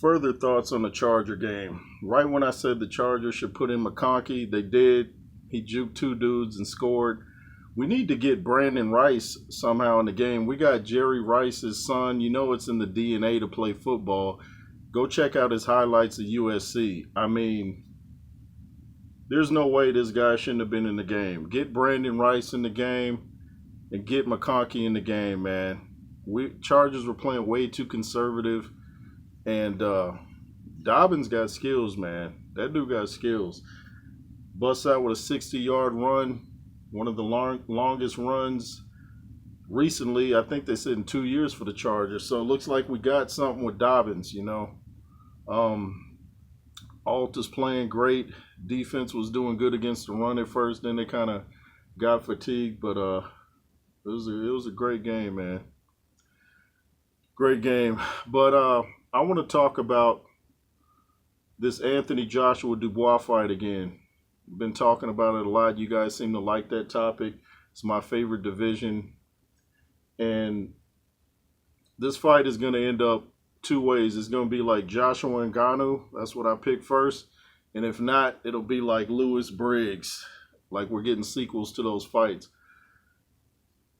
Further thoughts on the Charger game. Right when I said the Chargers should put in McConkey, they did. He juked two dudes and scored. We need to get Brandon Rice somehow in the game. We got Jerry Rice's son. You know it's in the DNA to play football. Go check out his highlights at USC. I mean, there's no way this guy shouldn't have been in the game. Get Brandon Rice in the game and get McConkey in the game, man. Chargers were playing way too conservative. And Dobbins got skills, man. That dude got skills. Busts out with a 60-yard run, one of the longest runs recently. I think they said in 2 years for the Chargers. So it looks like we got something with Dobbins, you know. Alt is playing great. Defense was doing good against the run at first. Then they kind of got fatigued. But it was a great game, man. Great game. But I want to talk about this Anthony Joshua Dubois fight again. Been talking about it a lot. You guys seem to like that topic. It's my favorite division. And this fight is going to end up two ways. It's going to be like Joshua Ngannou. That's what I picked first. And if not, it'll be like Lewis Briggs. Like we're getting sequels to those fights.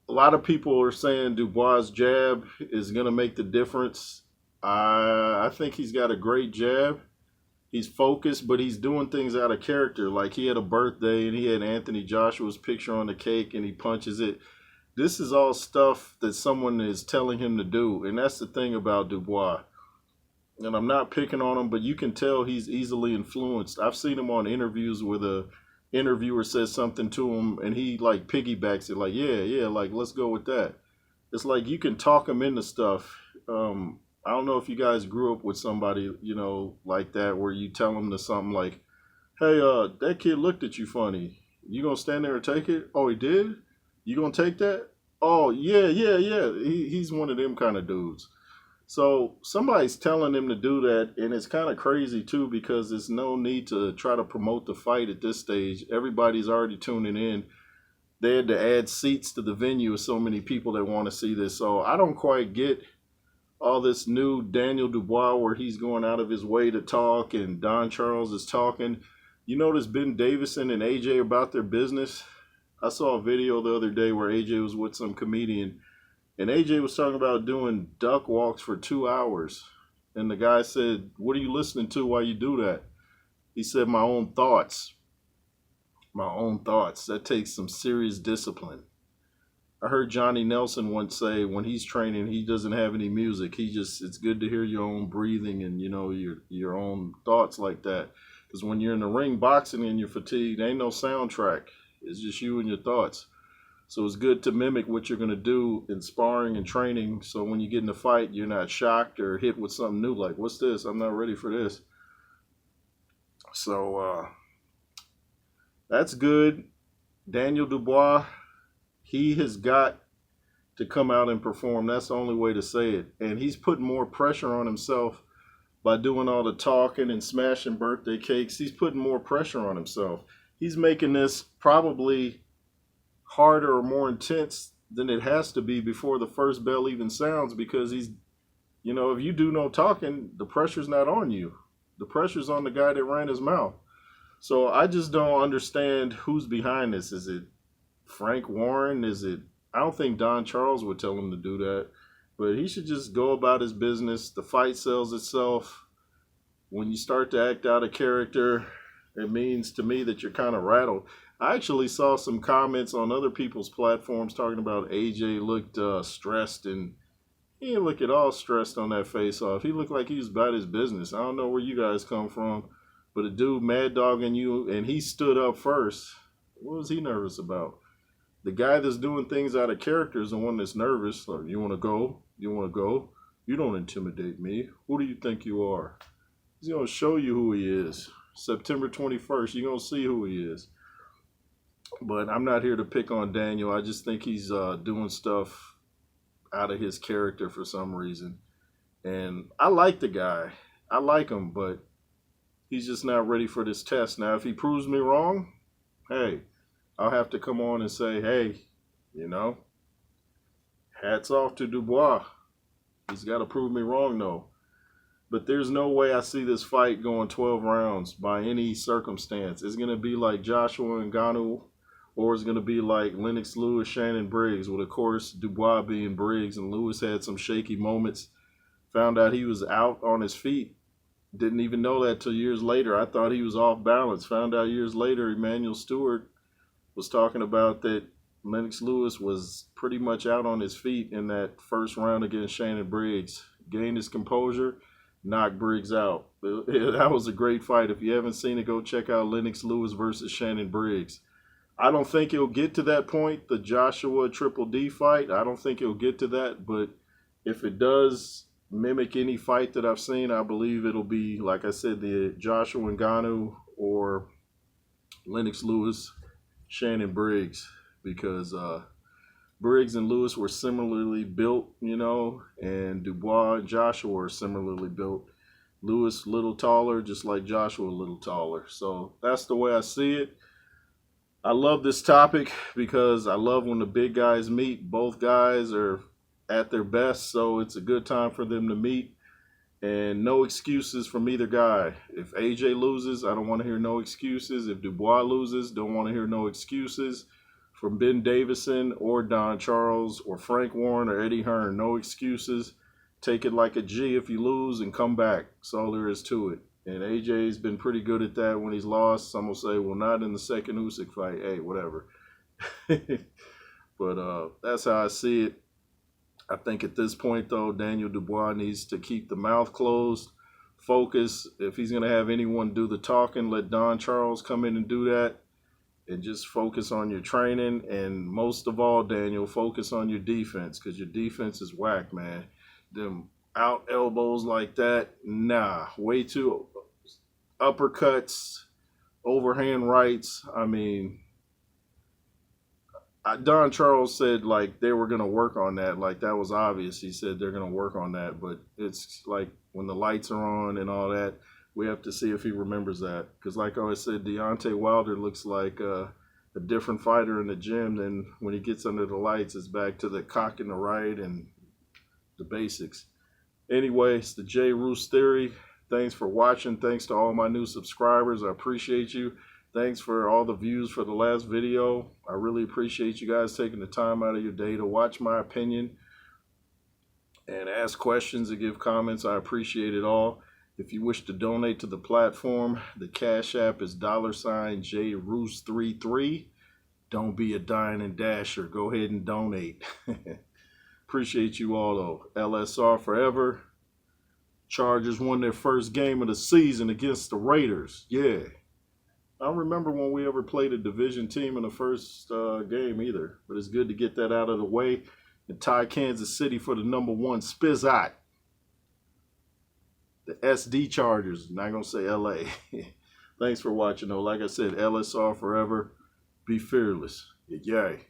A lot of people are saying Dubois' jab is going to make the difference. I think he's got a great jab. He's focused, but he's doing things out of character. Like he had a birthday and he had Anthony Joshua's picture on the cake and he punches it. This is all stuff that someone is telling him to do. And that's the thing about Dubois. And I'm not picking on him, but you can tell he's easily influenced. I've seen him on interviews where the interviewer says something to him and he like piggybacks it like, yeah, like let's go with that. It's like you can talk him into stuff. I don't know if you guys grew up with somebody, you know, like that where you tell them to something like, hey, that kid looked at you funny. You gonna stand there and take it? Oh, he did? You gonna take that? Oh, yeah. He's one of them kind of dudes. So somebody's telling him to do that, and it's kind of crazy too because there's no need to try to promote the fight at this stage. Everybody's already tuning in. They had to add seats to the venue with so many people that want to see this. So I don't quite get all this new Daniel Dubois where he's going out of his way to talk and Don Charles is talking. You notice Ben Davison and AJ about their business? I saw a video the other day where AJ was with some comedian and AJ was talking about doing duck walks for 2 hours. And the guy said, what are you listening to while you do that? He said, my own thoughts. My own thoughts. That takes some serious discipline. I heard Johnny Nelson once say when he's training, he doesn't have any music. It's good to hear your own breathing and, you know, your own thoughts like that. Because when you're in the ring boxing and you're fatigued, there ain't no soundtrack. It's just you and your thoughts. So it's good to mimic what you're going to do in sparring and training. So when you get in a fight, you're not shocked or hit with something new. Like, what's this? I'm not ready for this. So that's good. Daniel Dubois. He has got to come out and perform. That's the only way to say it. And he's putting more pressure on himself by doing all the talking and smashing birthday cakes. He's putting more pressure on himself. He's making this probably harder or more intense than it has to be before the first bell even sounds because he's, you know, if you do no talking, the pressure's not on you. The pressure's on the guy that ran his mouth. So I just don't understand who's behind this. Is it Frank Warren? I don't think Don Charles would tell him to do that, but he should just go about his business. The fight sells itself. When you start to act out of character, it means to me that you're kind of rattled. I actually saw some comments on other people's platforms talking about AJ looked stressed, and he didn't look at all stressed on that face-off. He looked like he was about his business. I don't know where you guys come from, but a dude mad dogging you, and he stood up first. What was he nervous about? The guy that's doing things out of character is the one that's nervous. Like, you want to go? You want to go? You don't intimidate me. Who do you think you are? He's going to show you who he is. September 21st, you're going to see who he is. But I'm not here to pick on Daniel. I just think he's doing stuff out of his character for some reason. And I like the guy. I like him, but he's just not ready for this test. Now, if he proves me wrong, hey, I'll have to come on and say, hey, you know, hats off to Dubois. He's got to prove me wrong, though. But there's no way I see this fight going 12 rounds by any circumstance. It's going to be like Joshua and Ngannou, or it's going to be like Lennox Lewis, Shannon Briggs, with, of course, Dubois being Briggs. And Lewis had some shaky moments. Found out he was out on his feet. Didn't even know that till years later. I thought he was off balance. Found out years later, Emmanuel Stewart was talking about that Lennox Lewis was pretty much out on his feet in that first round against Shannon Briggs. Gained his composure, knocked Briggs out. That was a great fight. If you haven't seen it, go check out Lennox Lewis versus Shannon Briggs. I don't think it'll get to that point, the Joshua Triple D fight. I don't think it'll get to that, but if it does mimic any fight that I've seen, I believe it'll be, like I said, the Joshua Ngannou or Lennox Lewis, Shannon Briggs, because Briggs and Lewis were similarly built, and Dubois and Joshua are similarly built. Lewis a little taller, just like Joshua a little taller. So that's the way I see it. I love this topic because I love when the big guys meet. Both guys are at their best, so it's a good time for them to meet. And no excuses from either guy. If AJ loses, I don't want to hear no excuses. If Dubois loses, don't want to hear no excuses. From Ben Davison or Don Charles or Frank Warren or Eddie Hearn, no excuses. Take it like a G if you lose and come back. That's all there is to it. And AJ's been pretty good at that when he's lost. Some will say, well, not in the second Usyk fight. Hey, whatever. But that's how I see it. I think at this point, though, Daniel Dubois needs to keep the mouth closed, focus. If he's going to have anyone do the talking, let Don Charles come in and do that, and just focus on your training. And most of all, Daniel, focus on your defense, because your defense is whack, man. Them out elbows like that, nah, way too uppercuts, overhand rights. I mean, Don Charles said like they were going to work on that. Like that was obvious. He said they're going to work on that. But it's like when the lights are on and all that, we have to see if he remembers that. Because like I said, Deontay Wilder looks like a different fighter in the gym than when he gets under the lights. It's back to the cock in the right and the basics. Anyway, it's the J. Roos Theory. Thanks for watching. Thanks to all my new subscribers. I appreciate you. Thanks for all the views for the last video. I really appreciate you guys taking the time out of your day to watch my opinion and ask questions and give comments. I appreciate it all. If you wish to donate to the platform, the Cash App is $JRoos33. Don't be a dine and dasher. Go ahead and donate. Appreciate you all, though. LSR forever. Chargers won their first game of the season against the Raiders. Yeah. I don't remember when we ever played a division team in the first game either. But it's good to get that out of the way and tie Kansas City for the #1 Spizot. The SD Chargers. Not going to say LA. Thanks for watching, though. Like I said, LSR forever. Be fearless. Yay.